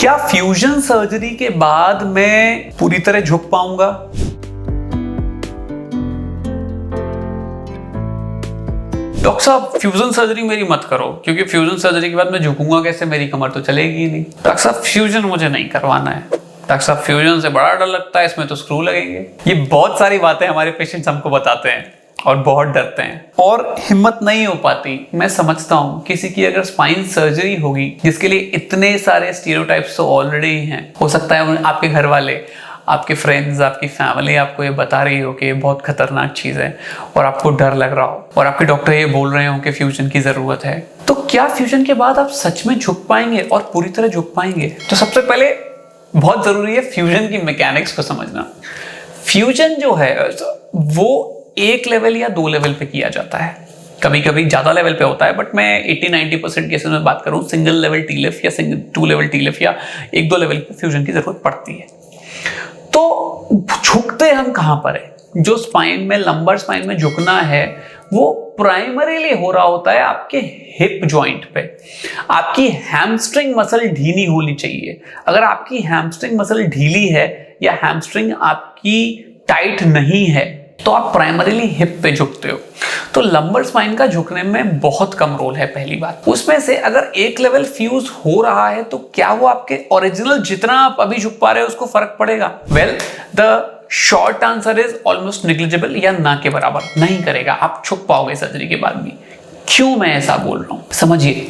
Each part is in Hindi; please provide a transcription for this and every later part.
क्या फ्यूजन सर्जरी के बाद मैं पूरी तरह झुक पाऊंगा? डॉक्टर साहब फ्यूजन सर्जरी मेरी मत करो, क्योंकि फ्यूजन सर्जरी के बाद मैं झुकूंगा कैसे, मेरी कमर तो चलेगी ही नहीं। डॉक्टर साहब फ्यूजन मुझे नहीं करवाना है। डॉक्टर साहब फ्यूजन से बड़ा डर लगता है, इसमें तो स्क्रू लगेंगे। ये बहुत सारी बातें हमारे पेशेंट्स हमको बताते हैं और बहुत डरते हैं और हिम्मत नहीं हो पाती। मैं समझता हूँ किसी की अगर स्पाइन सर्जरी होगी जिसके लिए इतने सारे स्टीरियोटाइप्स तो ऑलरेडी हैं, हो सकता है आपके घर वाले, आपके फ्रेंड्स, आपकी फैमिली आपको ये बता रही हो कि ये बहुत खतरनाक चीज़ है और आपको डर लग रहा हो और आपके डॉक्टर ये बोल रहे हो कि फ्यूजन की ज़रूरत है, तो क्या फ्यूजन के बाद आप सच में झुक पाएंगे और पूरी तरह झुक पाएंगे? तो सबसे पहले बहुत ज़रूरी है फ्यूजन की मैकेनिक्स को समझना। फ्यूजन जो है वो एक लेवल या दो लेवल पे किया जाता है, कभी कभी ज्यादा लेवल पे होता है, बट मैं 80-90% केसेस में बात करूं सिंगल लेवल टीलिफ या टू लेवल टीलिफ या एक दो लेवल पे फ्यूजन की जरूरत पड़ती है। तो झुकते हम कहां पर है? जो स्पाइन में, लंबर स्पाइन में झुकना है वो प्राइमरीली हो रहा होता है आपके हिप जॉइंट पे। आपकी हैमस्ट्रिंग मसल ढीली होनी चाहिए। अगर आपकी हैमस्ट्रिंग मसल ढीली है या हैमस्ट्रिंग आपकी टाइट नहीं है तो आप प्राइमरीली हिप पे झुकते हो। तो लंबर स्पाइन का झुकने में बहुत कम रोल है। पहली बात, उसमें से अगर एक लेवल फ्यूज हो रहा है तो क्या वो आपके ओरिजिनल जितना आप अभी झुक पा रहे हो उसको फर्क पड़ेगा? Well, the short answer is almost negligible, या ना के बराबर नहीं करेगा। आप झुक पाओगे सर्जरी के बाद भी। क्यों मैं ऐसा बोल रहा हूं समझिए।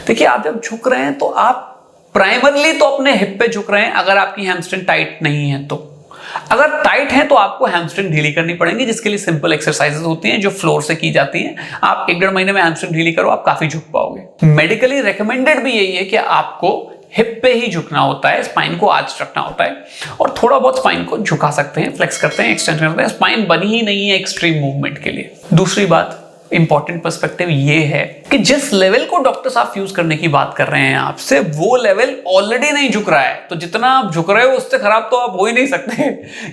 देखिए, आप जब झुक रहे हैं तो आप प्राइमरली तो अपने हिप पे झुक रहे हैं अगर आपकी हैमस्ट्रिंग टाइट नहीं है तो। अगर टाइट है तो आपको हैमस्ट्रिंग ढीली करनी पड़ेगी, जिसके लिए सिंपल एक्सरसाइजेस होती हैं जो फ्लोर से की जाती हैं। आप 1-1.5 महीने में हैमस्ट्रिंग ढीली करो, आप काफी झुक पाओगे। मेडिकली रेकमेंडेड भी यही है कि आपको हिप पे ही झुकना होता है, स्पाइन को आर्च रखना होता है और थोड़ा बहुत स्पाइन को झुका सकते हैं, फ्लेक्स करते हैं, एक्सटेंड करते हैं। स्पाइन बनी ही नहीं है एक्सट्रीम मूवमेंट के लिए। दूसरी बात, इंपॉर्टेंट पर्सपेक्टिव ये है कि जिस लेवल को डॉक्टर साहब फ्यूज करने की बात कर रहे हैं आपसे, वो लेवल ऑलरेडी नहीं झुक रहा है। तो जितना आप झुक रहे हो उससे खराब तो आप हो ही नहीं सकते,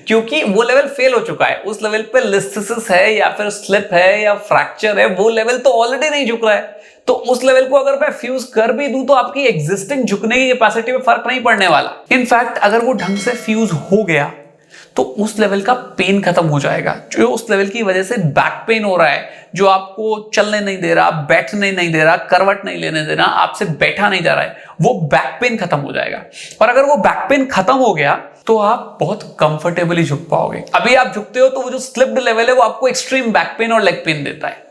क्योंकि वो लेवल फेल हो चुका है। उस लेवल पे लिस्थेसिस है या फिर स्लिप है या फ्रैक्चर है, वो लेवल तो ऑलरेडी नहीं झुक रहा है। तो उस लेवल को अगर मैं फ्यूज कर भी दूं तो आपकी एग्जिस्टिंग झुकने की कैपेसिटी में फर्क नहीं पड़ने वाला। इनफैक्ट अगर वो ढंग से फ्यूज हो गया तो उस लेवल का पेन खत्म हो जाएगा। जो उस लेवल की वजह से बैक पेन हो रहा है, जो आपको चलने नहीं दे रहा, बैठने नहीं दे रहा, करवट नहीं लेने दे रहा, आपसे बैठा नहीं जा रहा है, वो बैक पेन खत्म हो जाएगा। और अगर वो बैक पेन खत्म हो गया तो आप बहुत कंफर्टेबली झुक पाओगे। अभी आप झुकते हो तो वो जो स्लिप्ड लेवल है वो आपको एक्सट्रीम बैक पेन और लेग पेन देता है।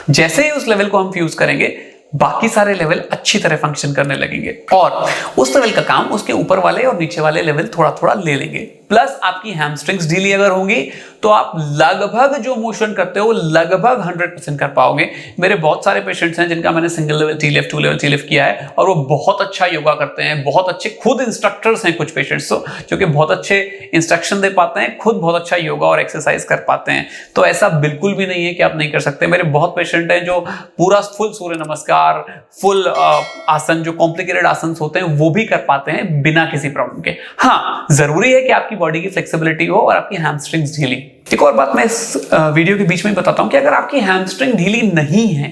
जैसे ही उस लेवल को हम फ्यूज करेंगे बाकी सारे लेवल अच्छी तरह फंक्शन करने लगेंगे और उस लेवल का काम उसके ऊपर वाले और नीचे वाले लेवल थोड़ा थोड़ा ले लेंगे। प्लस आपकी हैमस्ट्रिंग्स ढीली अगर होंगी तो आप लगभग जो मोशन करते हो लगभग 100% कर पाओगे। मेरे बहुत सारे पेशेंट्स हैं जिनका मैंने सिंगल लेवल टीलिफ, टू लेवल टीलिफ किया है और वो बहुत अच्छा योगा करते हैं, बहुत अच्छे खुद इंस्ट्रक्टर्स हैं। कुछ पेशेंट्स तो जो कि बहुत अच्छे इंस्ट्रक्शन दे पाते हैं, खुद बहुत अच्छा योगा और एक्सरसाइज कर पाते हैं। तो ऐसा बिल्कुल भी नहीं है कि आप नहीं कर सकते। मेरे बहुत पेशेंट हैं जो पूरा फुल सूर्य नमस्कार, फुल आसन, जो कॉम्प्लिकेटेड आसन होते हैं वो भी कर पाते हैं बिना किसी प्रॉब्लम के। हाँ, जरूरी है कि आपकी बॉडी की फ्लेक्सिबिलिटी हो और आपकी हैमस्ट्रिंग्स ढीली। एक और बात मैं इस वीडियो के बीच में बताता हूं कि अगर आपकी हैमस्ट्रिंग ढीली नहीं है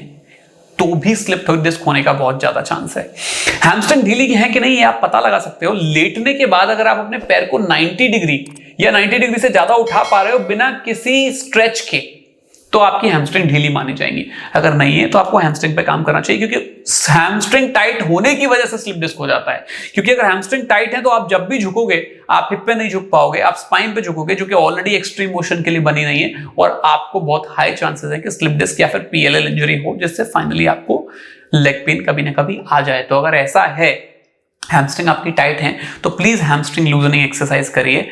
तो भी स्लिप डिस्क होने का बहुत ज्यादा चांस है। हैमस्ट्रिंग ढीली है कि नहीं ये आप पता लगा सकते हो। लेटने के बाद अगर आप अपने पैर को 90 डिग्री या 90 डिग्री से ज्यादा उठा पा रहे हो बिना किसी स्ट्रेच के, तो आपकी हैमस्ट्रिंग ढीली मानी जाएंगी। अगर नहीं है तो आपको हैमस्ट्रिंग पे काम करना चाहिए, क्योंकि हैमस्ट्रिंग टाइट होने की वजह से स्लिप डिस्क हो जाता है। क्योंकि अगर हैमस्ट्रिंग टाइट है तो आप जब भी झुकोगे आप हिप पे नहीं झुक पाओगे, आप स्पाइन पे झुकोगे जो कि ऑलरेडी एक्सट्रीम मोशन के लिए बनी नहीं है और आपको बहुत हाई चांसेस है कि स्लिप डिस्क या फिर पीएलएल इंजरी हो, जिससे फाइनली आपको लेग पेन कभी ना कभी आ जाए। तो अगर ऐसा है, हैमस्ट्रिंग आपकी टाइट है, तो प्लीज हैमस्ट्रिंग लूजनिंग एक्सरसाइज करिए।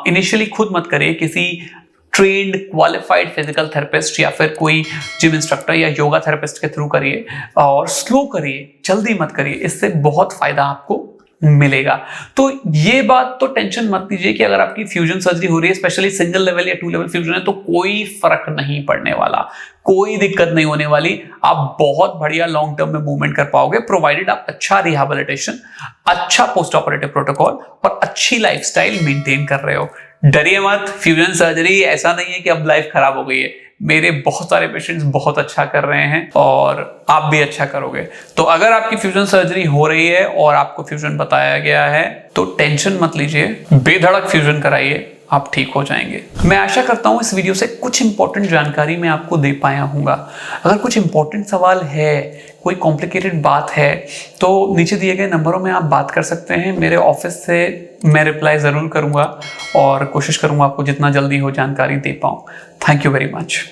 इनिशियली खुद मत करिए, किसी ट्रेन्ड क्वालिफाइड फिजिकल थेरेपिस्ट या फिर कोई जिम इंस्ट्रक्टर या योगा थेरेपिस्ट के थ्रू करिए और स्लो करिए, जल्दी मत करिए। इससे बहुत फायदा आपको मिलेगा। तो ये बात तो टेंशन मत लीजिए कि अगर आपकी फ्यूजन सर्जरी हो रही है, स्पेशली सिंगल लेवल या टू लेवल फ्यूजन है, तो कोई फर्क नहीं पड़ने वाला, कोई दिक्कत नहीं होने वाली। आप बहुत बढ़िया लॉन्ग टर्म में मूवमेंट कर पाओगे, प्रोवाइडेड आप अच्छा रिहैबिलिटेशन, अच्छा पोस्ट ऑपरेटिव प्रोटोकॉल और अच्छी लाइफस्टाइल मेंटेन कर रहे हो। डरिए मत, फ्यूजन सर्जरी ऐसा नहीं है कि अब लाइफ खराब हो गई है। मेरे बहुत सारे पेशेंट्स बहुत अच्छा कर रहे हैं और आप भी अच्छा करोगे। तो अगर आपकी फ्यूजन सर्जरी हो रही है और आपको फ्यूजन बताया गया है तो टेंशन मत लीजिए, बेधड़क फ्यूजन कराइए, आप ठीक हो जाएंगे। मैं आशा करता हूं इस वीडियो से कुछ इंपॉर्टेंट जानकारी मैं आपको दे पाया हूँगा। अगर कुछ इंपॉर्टेंट सवाल है, कोई कॉम्प्लिकेटेड बात है, तो नीचे दिए गए नंबरों में आप बात कर सकते हैं। मेरे ऑफिस से मैं रिप्लाई ज़रूर करूँगा और कोशिश करूँगा आपको जितना जल्दी हो जानकारी दे पाऊँ। Thank you very much.